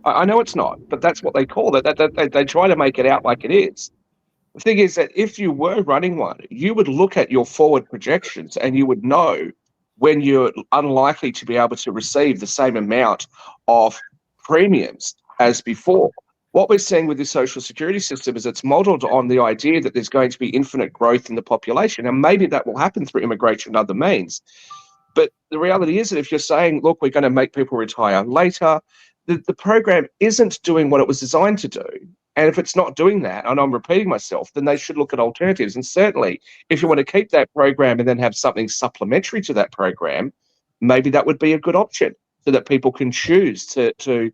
I know it's not, but that's what they call it. They try to make it out like it is. The thing is that if you were running one, you would look at your forward projections and you would know when you're unlikely to be able to receive the same amount of premiums as before. What we're seeing with the social security system is it's modeled on the idea that there's going to be infinite growth in the population, and maybe that will happen through immigration and other means. But the reality is that if you're saying, look, we're going to make people retire later, the program isn't doing what it was designed to do. And if it's not doing that, and I'm repeating myself, then they should look at alternatives. And certainly, if you want to keep that program and then have something supplementary to that program, maybe that would be a good option so that people can choose to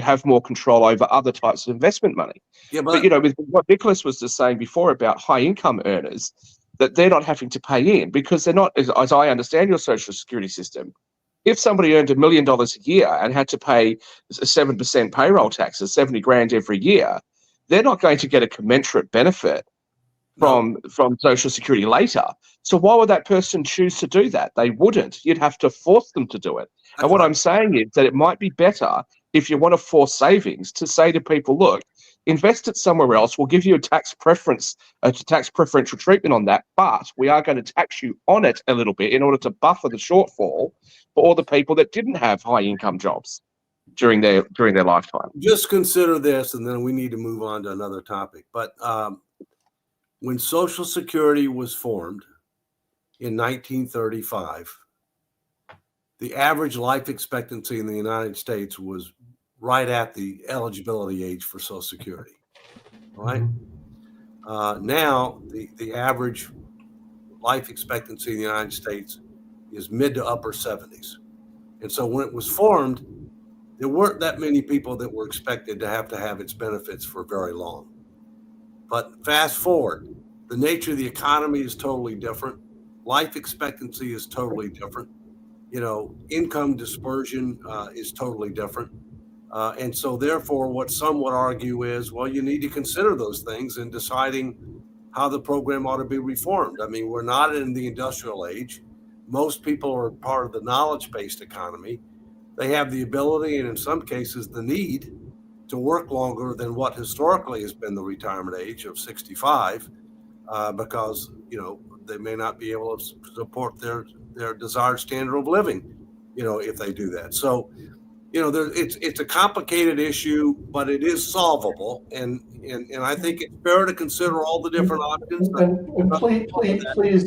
have more control over other types of investment money. Yeah, But, with what Nicholas was just saying before about high income earners, that they're not having to pay in because they're not, as I understand your social security system, if somebody earned $1 million a year and had to pay 7% payroll taxes, 70 grand every year, they're not going to get a commensurate benefit from Social Security later. So why would that person choose to do that? They wouldn't. You'd have to force them to do it. And what I'm saying is that it might be better if you want to force savings to say to people, look, invest it somewhere else. We'll give you a tax preferential treatment on that, but we are going to tax you on it a little bit in order to buffer the shortfall for all the people that didn't have high income jobs during their lifetime. Just consider this, and then we need to move on to another topic. But when Social Security was formed in 1935, the average life expectancy in the United States was right at the eligibility age for Social Security. Right? Now, the average life expectancy in the United States is mid to upper 70s. And so when it was formed, there weren't that many people that were expected to have its benefits for very long. But fast forward, the nature of the economy is totally different. Life expectancy is totally different. Income dispersion is totally different. And so therefore, what some would argue is, well, you need to consider those things in deciding how the program ought to be reformed. I mean, we're not in the industrial age. Most people are part of the knowledge-based economy. They have the ability, and in some cases, the need to work longer than what historically has been the retirement age of 65, because, they may not be able to support their desired standard of living, if they do that. So, it's a complicated issue, but it is solvable. And I think it's fair to consider all the different options. And please